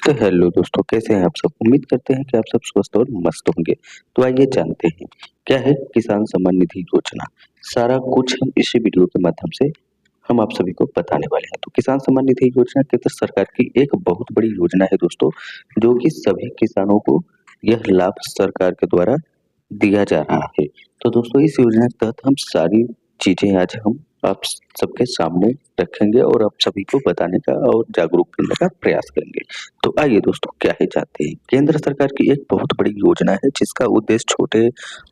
तो हेलो दोस्तों, कैसे हैं आप सब? उम्मीद करते हैं कि आप सब स्वस्थ और मस्त होंगे। तो आइए जानते हैं, क्या है किसान सम्मान निधि योजना? सारा कुछ हम इसी वीडियो के माध्यम से हम आप सभी को बताने वाले हैं। तो किसान सम्मान निधि योजना केंद्र सरकार की एक बहुत बड़ी योजना है दोस्तों, जो कि सभी किसानों को यह लाभ सरकार के द्वारा दिया जा रहा है। तो दोस्तों इस योजना के तहत हम सारी चीज़ें आज हम आप सबके सामने रखेंगे और आप सभी को बताने का और जागरूक करने का प्रयास करेंगे। तो आइए दोस्तों, क्या है जानते हैं। केंद्र सरकार की एक बहुत बड़ी योजना है जिसका उद्देश्य छोटे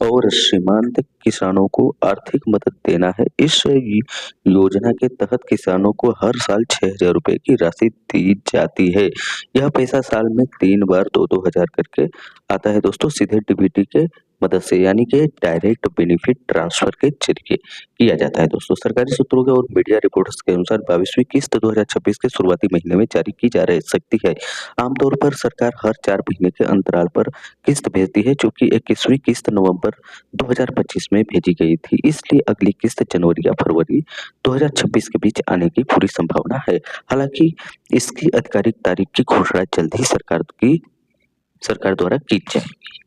और सीमांत किसानों को आर्थिक मदद देना है। इस योजना के तहत किसानों को हर साल 6,000 रुपए की राशि दी जाती है। यह पैसा साल में 3 बार 2-2 हजार करके आता है दोस्तों, सीधे डीबीटी के मदद से, यानी कि डायरेक्ट बेनिफिट ट्रांसफर के जरिए किया जाता है दोस्तों। सरकारी सूत्रों के और मीडिया रिपोर्ट्स के अनुसार 22वीं किस्त 2026 के शुरुआती महीने में जारी की जा रह सकती है। आमतौर पर सरकार हर 4 महीने के अंतराल पर किस्त भेजती है, जो कि 21वीं किस्त नवंबर 2025 में भेजी गई थी। इसलिए अगली किस्त जनवरी या फरवरी 2026 के बीच आने की पूरी संभावना है। हालांकि इसकी आधिकारिक तारीख की घोषणा जल्द ही सरकार द्वारा की जाएगी।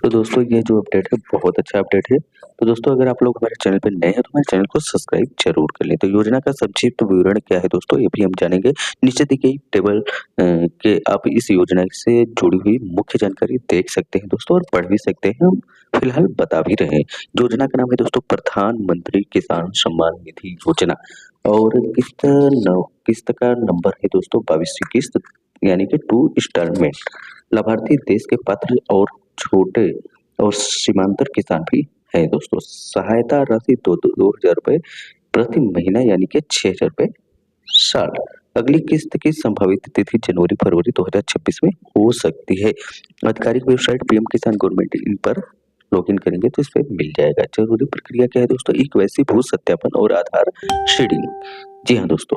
तो दोस्तों ये जो अपडेट है बहुत अच्छा अपडेट है। तो दोस्तों अगर आप लोग हमारे चैनल पे नए हैं तो हमारे चैनल को सब्सक्राइब जरूर कर लें। तो योजना का संक्षिप्त विवरण क्या है दोस्तों, ये भी हम जानेंगे। नीचे दी गई टेबल के आप इस योजना से जुड़ी हुई मुख्य जानकारी देख सकते हैं दोस्तों, और पढ़ भी सकते हैं। हम फिलहाल बता भी रहे हैं। योजना का नाम है दोस्तों प्रधानमंत्री किसान सम्मान निधि योजना, और किस्त का नंबर है दोस्तों 22वीं किस्त, यानी कि 2 इंस्टॉलमेंट। लाभार्थी देश के पात्र और छोटे और सीमांतर किसान भी हैं दोस्तों। सहायता राशि 2,000 रुपए प्रति महीना, यानी कि 6,000 रुपए साल। अगली किस्त की संभावित तिथि जनवरी फरवरी 2026 में हो सकती है। आधिकारिक वेबसाइट पीएम किसान गवर्नमेंट इन पर लॉगिन करेंगे तो इस पे मिल जाएगा। जरूरी प्रक्रिया क्या है दोस्तों, केवाईसी, भू सत्यापन और आधार शेडिंग। जी हाँ दोस्तों,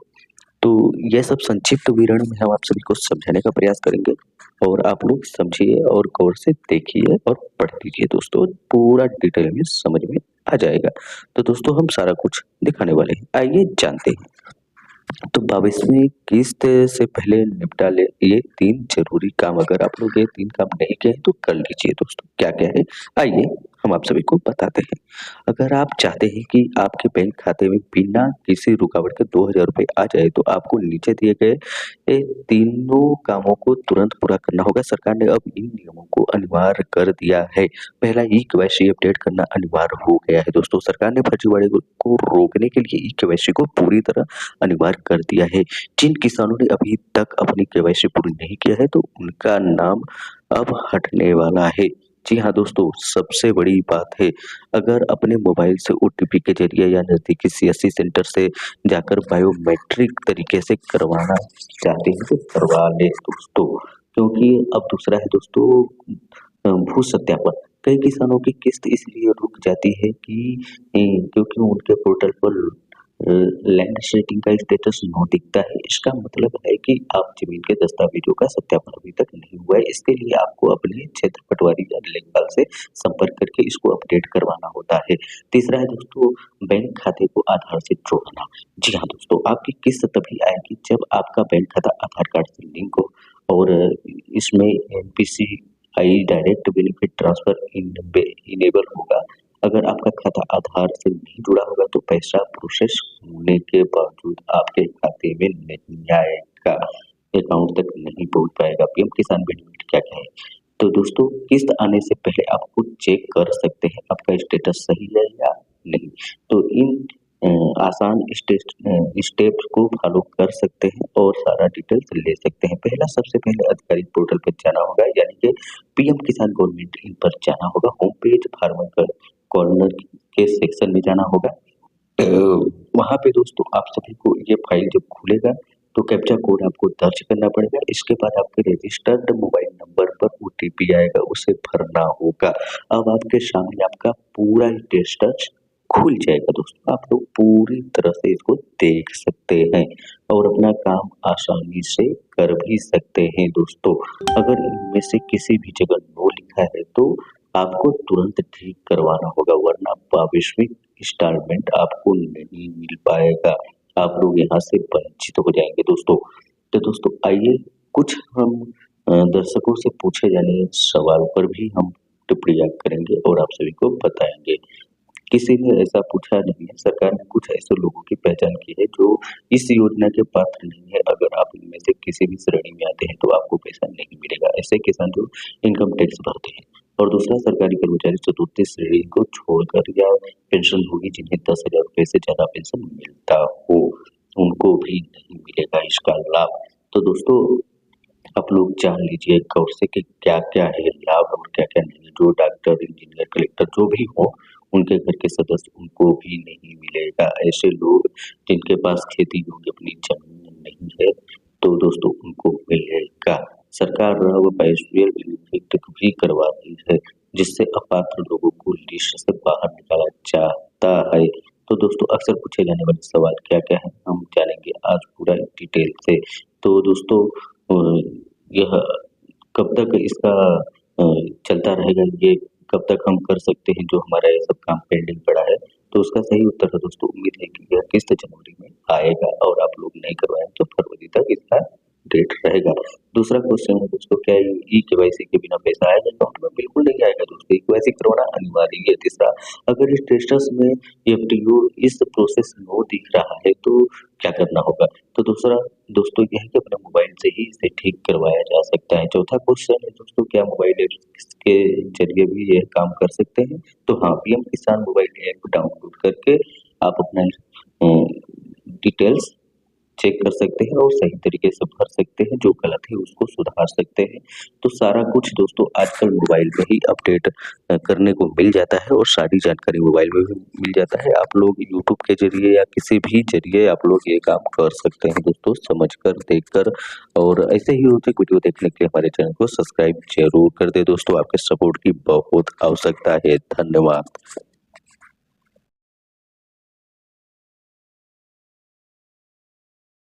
तो यह सब संक्षिप्त विवरण में हम आप सभी को समझाने का प्रयास करेंगे, और आप लोग समझिए और गौर से देखिए और पढ़ लीजिए दोस्तों, पूरा डिटेल में समझ में आ जाएगा। तो दोस्तों हम सारा कुछ दिखाने वाले हैं, आइए जानते हैं। तो 22वीं किस्त से पहले निपटा ले ये 3 जरूरी काम। अगर आप लोग ये 3 काम नहीं किए हैं तो कर लीजिए दोस्तों। क्या-क्या है? आइए हम आप सभी को बताते हैं। अगर आप चाहते हैं कि आपके बैंक खाते में बिना किसी रुकावट के 2,000 रुपए आ जाए, तो आपको नीचे दिए गए तीनों कामों को तुरंत पूरा करना होगा। सरकार ने अब इन नियमों को अनिवार्य कर दिया है। पहला, ई-केवाईसी अपडेट करना अनिवार्य हो गया है दोस्तों। सरकार ने फर्जीवाड़े को रोकने के लिए ई-केवाईसी को पूरी तरह अनिवार्य कर दिया है। जिन किसानों ने अभी तक अपनी केवाईसी पूरी नहीं किया है, तो उनका नाम अब हटने वाला है। जी हाँ दोस्तों, सबसे बड़ी बात है, अगर अपने मोबाइल से ओटीपी के जरिए या नजदीकी सीएससी सेंटर से जाकर बायोमेट्रिक तरीके से करवाना चाहते हैं तो करवा ले दोस्तों। क्योंकि अब दूसरा है दोस्तों भू सत्यापन। कई किसानों की किस्त इसलिए रुक जाती है कि क्योंकि उनके पोर्टल पर लैंड शेडिंग का स्टेटस नो दिखता है। इसका मतलब है कि आप जमीन के दस्तावेजों का सत्यापन अभी तक नहीं हुआ है। इसके लिए आपको अपने क्षेत्र पटवारी या लेखपाल से संपर्क करके इसको अपडेट करवाना होता है। तीसरा है दोस्तों बैंक खाते को आधार से जोड़ना। जी हाँ दोस्तों, आपकी किस्त तभी आएगी जब आपका बैंक खाता आधार कार्ड से लिंक हो, और इसमें NPCI direct benefit transfer enable होगा। अगर आपका खाता आधार से नहीं जुड़ा होगा तो पैसा प्रोसेस होने के बावजूद आपके खाते में नहीं आएगा, अकाउंट तक नहीं पहुंच पाएगा। पीएम किसान बेनिफिट क्या है? तो दोस्तों किस्त आने से पहले आप खुद चेक कर सकते हैं आपका स्टेटस सही है या नहीं। तो इन आसान स्टेप्स को फॉलो कर सकते हैं और सारा डिटेल्स ले सकते हैं। पहला, सबसे पहले आधिकारिक पोर्टल पर जाना होगा, यानी कि पीएम किसान गवर्नमेंट इन पर जाना होगा। होम पेज फार्मर का कॉर्नर के सेक्शन में जाना होगा। वहाँ पे दोस्तों आप सभी को ये फाइल जब खुलेगा तो कैप्चा कोड आपको दर्ज करना पड़ेगा। इसके बाद आपके रजिस्टर्ड मोबाइल नंबर पर ओटीपी आएगा, उसे भरना होगा। अब आपके सामने आपका पूरा स्टेटस खुल जाएगा दोस्तों। आप लोग पूरी तरह से इसको देख सकते हैं और अपना काम आसानी से कर भी सकते हैं दोस्तों। अगर इनमें से किसी भी जगह नो लिखा है तो आपको तुरंत ठीक करवाना होगा, वरना 22वीं इंस्टॉलमेंट आपको नहीं मिल पाएगा। आप लोग यहाँ से वंचित हो जाएंगे दोस्तों। तो दोस्तों आइए कुछ हम दर्शकों से पूछे जाने सवाल पर भी हम टिप्पणियाँ करेंगे और आप सभी को बताएँगे। किसी ने ऐसा पूछा नहीं है, सरकार ने कुछ ऐसे लोगों की पहचान की है जो इस योजना के पात्र नहीं है। अगर आप इनमें से किसी भी श्रेणी में आते हैं तो आपको पैसा नहीं मिलेगा। ऐसे किसान जो इनकम टैक्स भरते हैं। और दूसरा, सरकारी कर्मचारी चतुर्थी श्रेणी को छोड़कर या पेंशनभोगी जिन्हें 10,000 रुपए से ज़्यादा पेंशन मिलता हो, उनको भी नहीं मिलेगा इसका लाभ। तो दोस्तों, आप लोग जान लीजिए गौर से कि क्या-क्या है लाभ और क्या-क्या नहीं है। जो डॉक्टर, इंजीनियर, कलेक्टर जो भी हो, उनके घर के सदस्य उनको भी नहीं मिलेगा। ऐसे लोग जिनके पास खेती योग्य अपनी ज़मीन नहीं है, तो दोस्तों उनको मिलेगा। सरकार अब बायोस्फीयर बेनिफिट भी करवा रही है, जिससे अपात्र लोगों को लिस्ट से बाहर निकाला जाता है। तो दोस्तों, अक्सर पूछे जाने वाले सवाल क्या-क्या हैं, हम जानेंगे आज पूरा डिटेल से। तो दोस्तों, यह कब तक इसका चलता रहेगा, ये कब तक हम कर सकते हैं जो हमारा ये सब काम पेंडिंग पड़ा है? तो उसका सही उत्तर है दोस्तों, उम्मीद है कि यह किस्त जनवरी में आएगा और आप लोग नहीं करवाएँ तो फरवरी तक इसका डेट रहेगा। दूसरा क्वेश्चन है दोस्तों, क्या ई-केवाईसी के बिना पैसा आएगा अकाउंट में? बिल्कुल नहीं आएगा दोस्तों, ई-केवाईसी करवाना अनिवार्य है। तीसरा, अगर इस स्टेटस में एफटीओ इस प्रोसेस नो दिख रहा है तो क्या करना होगा? तो दूसरा दोस्तों, यह है कि अपने मोबाइल से ही इसे ठीक करवाया जा सकता है। चौथा क्वेश्चन है दोस्तों, क्या मोबाइल ऐप्स के ज़रिए भी यह काम कर सकते हैं? तो हाँ, पीएम किसान मोबाइल ऐप डाउनलोड करके आप अपना डिटेल्स चेक कर सकते हैं और सही तरीके से भर सकते हैं, जो गलत है उसको सुधार सकते हैं। तो सारा कुछ दोस्तों आजकल मोबाइल में ही अपडेट करने को मिल जाता है और सारी जानकारी मोबाइल में भी मिल जाता है। आप लोग यूट्यूब के ज़रिए या किसी भी ज़रिए आप लोग ये काम कर सकते हैं दोस्तों, समझकर, देखकर। और ऐसे ही होते वीडियो देखने के लिए हमारे चैनल को सब्सक्राइब ज़रूर कर दें दोस्तों, आपके सपोर्ट की बहुत आवश्यकता है। धन्यवाद।